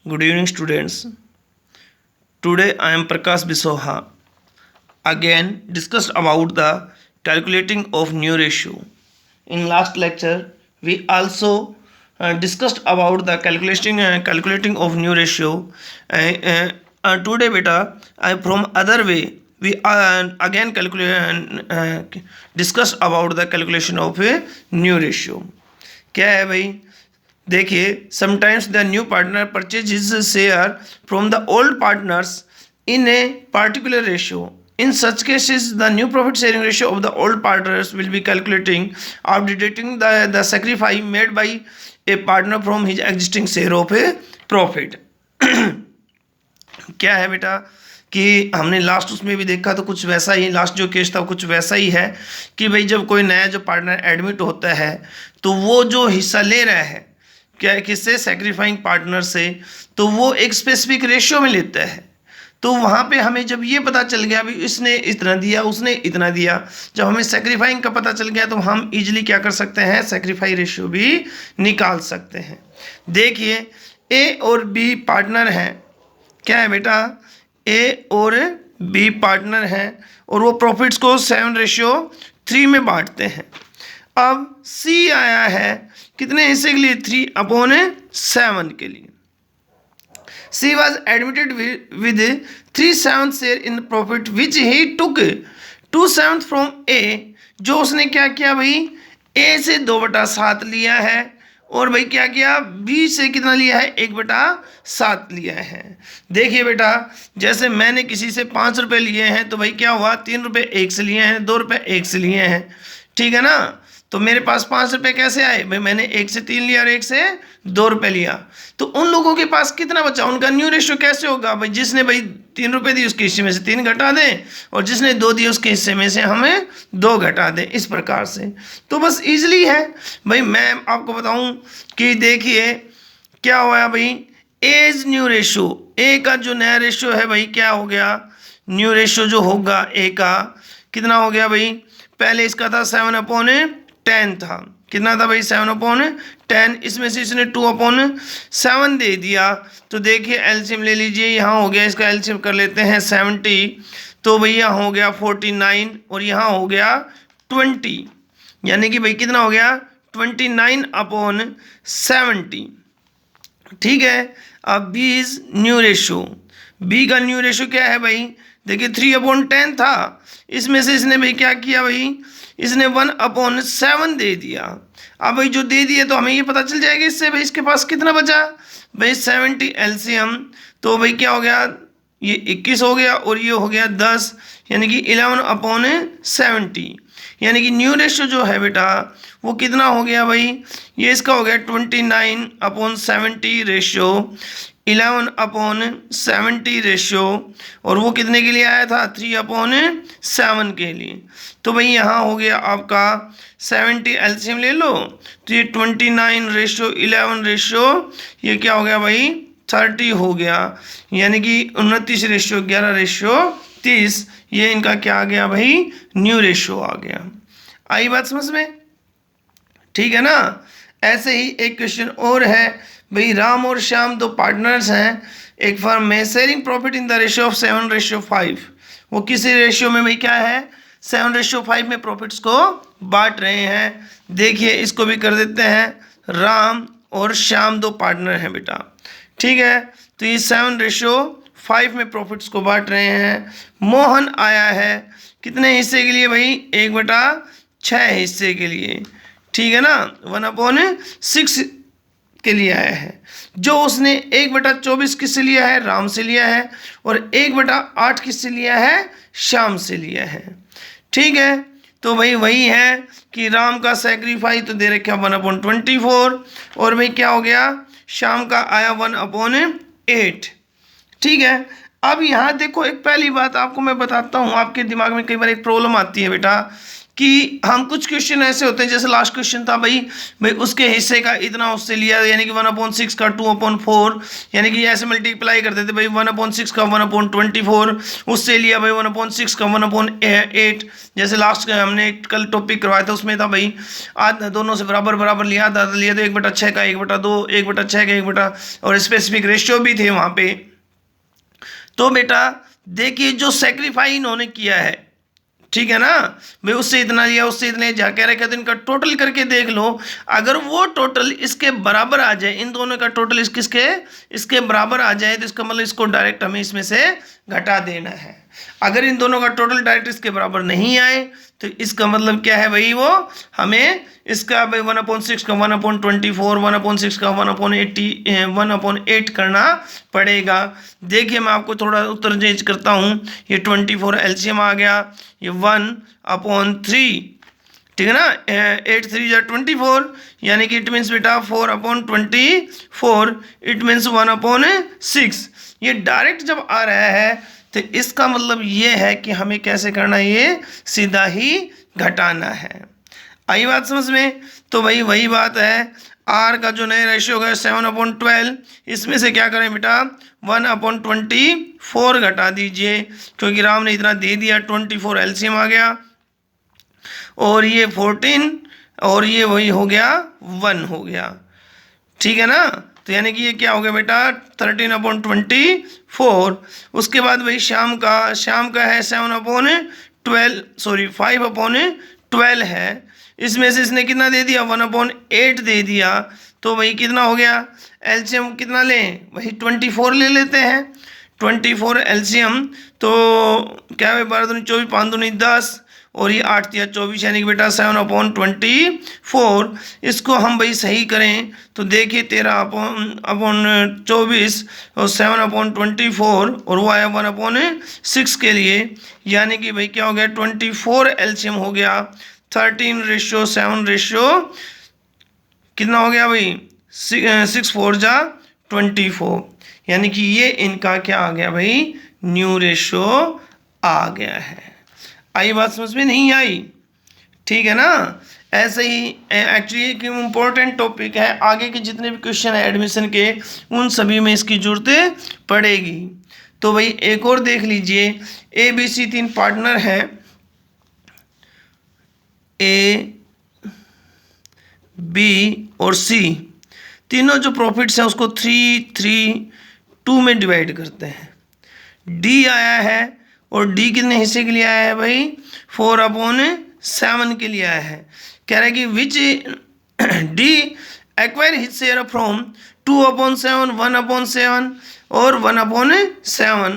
Good evening, students. Today I am Prakash Bisoha. Again, discussed about the calculating of new ratio. In last lecture, we also discussed about the calculating of new ratio. Today, beta, I from other way we again discussed about the calculation of a new ratio. क्या है भाई? देखिए, sometimes the new partner purchase his share from the old partners in A particular ratio. In such cases, the new profit sharing ratio of the old partners will be calculating after deducting the sacrifice made by a partner from his existing share of a profit. क्या है बेटा कि हमने last उसमें भी देखा तो कुछ वैसा ही, लास्ट जो केस था कुछ वैसा ही है कि भाई जब कोई नया जो पार्टनर एडमिट होता है तो वो जो हिस्सा ले रहा है क्या किससे, सेक्रीफाइंग पार्टनर से, तो वो एक स्पेसिफिक रेशियो में लेता है। तो वहाँ पे हमें जब ये पता चल गया भी इसने इतना दिया उसने इतना दिया, जब हमें सेक्रीफाइंग का पता चल गया तो हम इजीली क्या कर सकते हैं, सेक्रीफाई रेशियो भी निकाल सकते हैं। देखिए ए और बी पार्टनर हैं, क्या है बेटा, ए और बी पार्टनर हैं और वो प्रॉफिट्स को 7:3 में बांटते हैं। अब सी आया है कितने हिस्से के लिए, 3/7 के लिए। She was admitted with 3/7 share in profit which he took 2/7 from A, जो उसने क्या किया भाई, ए से 2/7 लिया है और भाई क्या किया, बी से कितना लिया है, 1/7 लिया है। देखिए बेटा, जैसे मैंने किसी से 5 रुपये लिए हैं तो भाई क्या हुआ, 3 रुपये एक से लिए हैं, 2 रुपये एक से लिए हैं, ठीक है ना। तो मेरे पास 5 रुपये कैसे आए भाई, मैंने 1 से 3 लिया और 1 से 2 रुपये लिया। तो उन लोगों के पास कितना बचा, उनका न्यू रेशियो कैसे होगा भाई, जिसने भाई 3 रुपये दी उसके हिस्से में से 3 घटा दें और जिसने 2 दिए उसके हिस्से में से हमें 2 घटा दें, इस प्रकार से। तो बस ईजिली है भाई। मैं आपको बताऊं कि देखिए क्या हुआ भाई, एज न्यू रेशियो, ए का जो नया रेशियो है भाई क्या हो गया, न्यू रेशियो जो होगा ए का कितना हो गया भाई, पहले इसका था 7/10 था, कितना था भाई 7/10, इसमें से इसने 2/7 दे दिया। तो देखिए एलसीएम ले लीजिए, यहाँ हो गया, इसका एलसीएम कर लेते हैं 70, तो भाई यहाँ हो गया 49 और यहाँ हो गया 20, यानी कि भाई कितना हो गया 29/70, ठीक है। अब B is new ratio, B का न्यू रेशियो क्या है भाई, देखिए 3/10 था, इसमें से इसने भाई क्या किया भाई, इसने 1/7 दे दिया। अब भाई जो दे दिए तो हमें ये पता चल जाएगा इससे भाई इसके पास कितना बचा भाई, 70 एलसीएम, तो भाई क्या हो गया, ये 21 हो गया और ये हो गया 10, यानी कि 11/70, यानी कि न्यू रेशियो जो है बेटा वो कितना हो गया भाई, ये इसका हो गया 29/70 रेशियो, 11/70 रेशियो, और वो कितने के लिए आया था, 3/7 के लिए। तो भाई यहाँ हो गया आपका 70 एलसीएम ले लो, तो ये 29/11 रेशियो, ये क्या हो गया भाई 30 हो गया, यानी कि 29/11/30, ये इनका क्या आ गया भाई, न्यू रेशियो आ गया। आई बात समझ में, ठीक है ना। ऐसे ही एक क्वेश्चन और है भाई, राम और श्याम दो पार्टनर्स हैं एक फर्म में, sharing profit in the ratio of 7:5, वो किसी रेशियो में भाई क्या है, 7:5 में प्रॉफिट्स को बांट रहे हैं। देखिए इसको भी कर देते हैं, राम और श्याम दो पार्टनर हैं बेटा, ठीक है। तो ये 7:5 में प्रॉफिट्स को बांट रहे हैं। मोहन आया है कितने हिस्से के लिए भाई, 1/6 हिस्से के लिए, ठीक है ना, 1/6 के लिए आया है। जो उसने 1/24 किससे लिया है, राम से लिया है, और 1/8 किससे लिया है, श्याम से लिया है, ठीक है। तो भाई वही है कि राम का सेक्रीफाइस तो दे रखा 1/24 और भाई क्या हो गया, श्याम का आया 1/8, ठीक है। अब यहाँ देखो एक पहली बात आपको मैं बताता हूँ, आपके दिमाग में कई बार एक प्रॉब्लम आती है बेटा कि हम कुछ क्वेश्चन ऐसे होते हैं, जैसे लास्ट क्वेश्चन था भाई उसके हिस्से का इतना उससे लिया, यानी कि 1/6 का 2/4, यानी कि ऐसे मल्टीप्लाई करते थे भाई 1/6 का 1/24 उससे लिया भाई 1/6 का 1/8। जैसे लास्ट हमने कल टॉपिक करवाया था उसमें था भाई आज दोनों से बराबर बराबर लिया था, लिया तो 1/6 का 1/2, 1/6 का 1 और स्पेसिफिक रेशियो भी थे वहां पे। तो बेटा देखिए जो सेक्रीफाई इन्होंने किया है, ठीक है ना भाई, उससे इतना लिया उससे इतने जा कह रखे, तो इनका टोटल करके देख लो। अगर वो टोटल इसके बराबर आ जाए, इन दोनों का टोटल इसके बराबर आ जाए, तो इसका मतलब इसको डायरेक्ट हमें इसमें से घटा देना है। अगर इन दोनों का टोटल डायरेक्ट इसके बराबर नहीं आए तो इसका मतलब क्या है भाई, वो हमें इसका भाई 1/6 का 1/24, 1/6 का 1/8 करना पड़ेगा। देखिए मैं आपको थोड़ा उत्तर चेंज करता हूँ। ये 24 एलसीएम आ गया, ये 1/3, ठीक है ना, 8 3 या 24, यानी कि इट मीन्स बेटा 4/24, इट मीन्स 1/6। ये डायरेक्ट जब आ रहा है तो इसका मतलब ये है कि हमें कैसे करना है, ये सीधा ही घटाना है। आई बात समझ में? तो भाई वही बात है, आर का जो नया रेशियो है 7/12, इसमें से क्या करें बेटा 1/24 घटा दीजिए, क्योंकि राम ने इतना दे दिया, 24 एलसीएम आ गया, और ये 14 और ये वही हो गया 1 हो गया, ठीक है ना। तो यानी कि ये क्या हो गया बेटा 13/24। उसके बाद भाई शाम का है 5/12 है, इसमें से इसने कितना दे दिया 1/8 दे दिया, तो भाई कितना हो गया, एलसीएम कितना लें वही 24 ले लेते हैं, 24 एलसीएम, तो क्या है 12 दूनी 24, 5 दूनी 10 और ये 8 या 24, यानी कि बेटा 7/24। इसको हम भाई सही करें तो देखिए 13/24 और 7/24 और वो आया 1/6 के लिए, यानी कि भाई क्या हो गया 24 एलसीएम हो गया, 13:7 कितना हो गया भाई 6 4 जा 24, यानी कि ये इनका क्या आ गया भाई न्यू रेशियो आ गया है। आई बात समझ में? नहीं आई? ठीक है ना। ऐसे ही एक्चुअली एक इम्पोर्टेंट टॉपिक है, आगे के जितने भी क्वेश्चन है एडमिशन के उन सभी में इसकी जरूरत पड़ेगी। तो भाई एक और देख लीजिए, ए बी सी 3 पार्टनर हैं, ए बी और सी तीनों जो प्रॉफिट्स हैं उसको 3 3 2 में डिवाइड करते हैं। डी आया है और डी कितने हिस्से के लिए आया है भाई 4/7 के लिए आया है। कह रहा है कि which D acquired his share from 2/7, 1/7 और 1/7।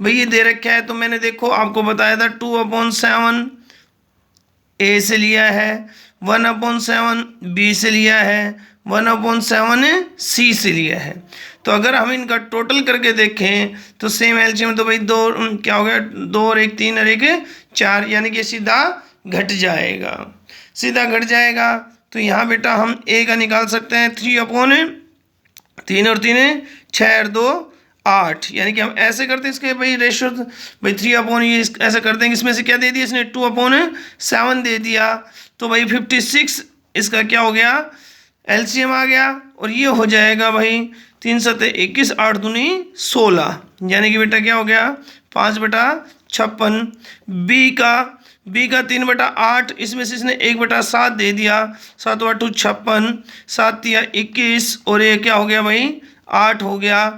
भाई ये दे रखा है, तो मैंने देखो आपको बताया था 2/7 ए से लिया है, 1/7 बी से लिया है, 1/7 सी से लिया है। तो अगर हम इनका टोटल करके देखें तो सेम एलसीएम तो भाई 2 क्या हो गया 2 और 1 3 और 1 4, यानी कि सीधा घट जाएगा, सीधा घट जाएगा। तो यहाँ बेटा हम ए का निकाल सकते हैं 3/3 और 3 6 और 2 8, यानी कि हम ऐसे करते हैं इसके भाई रेशियो भाई 3/, ये ऐसे कर देंगे, इसमें से क्या दे दिया इसने 2/7 दे दिया, तो भाई 56 इसका क्या हो गया एलसीएम आ गया, और ये हो जाएगा भाई 3 7 21 8 दूनी 16, यानी कि बेटा क्या हो गया 5/56। बी का 3/8, इसमें से इसने 1/7 दे दिया, 7 8 56, 7 या 21 और ये क्या हो गया भाई 8 हो गया,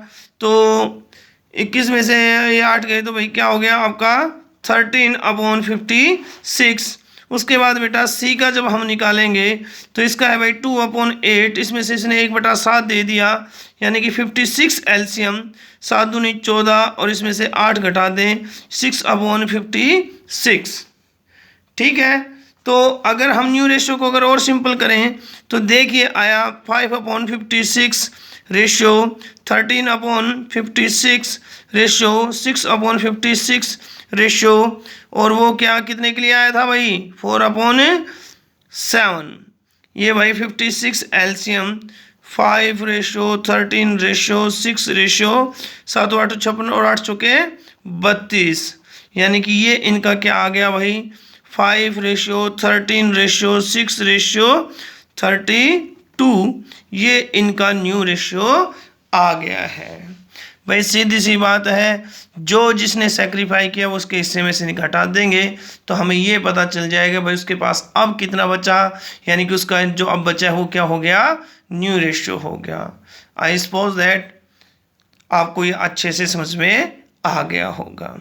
तो 21 में से ये 8 गए तो भाई क्या हो गया आपका 13/56। उसके बाद बेटा सी का जब हम निकालेंगे तो इसका है भाई 2/8, इसमें से इसने 1/7 दे दिया, यानी कि 56 एलसीएम, 7 दूनी 14 और इसमें से 8 घटा दें 6/56, ठीक है। तो अगर हम न्यू रेशियो को अगर और सिंपल करें तो देखिए आया 5/56 रेशियो, 13/56 रेशियो, 6/56 रेशियो, और वो क्या कितने के लिए आया था भाई 4/7। ये भाई 56 एलसीएम, 5 रेशियो, 13 रेशियो, 6 रेशियो, 7 8 56 और 8 चौके 32, यानी कि ये इनका क्या आ गया भाई 5:13:6:32 ये इनका न्यू रेशियो आ गया है। भाई सीधी सी बात है, जो जिसने सेक्रीफाई किया वो उसके हिस्से में से घटा देंगे तो हमें ये पता चल जाएगा भाई उसके पास अब कितना बचा, यानी कि उसका जो अब बचा है वो क्या हो गया, न्यू रेशियो हो गया। आई सपोज दैट आपको ये अच्छे से समझ में आ गया होगा।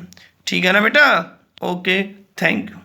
ठीक है ना बेटा? Okay, thank you.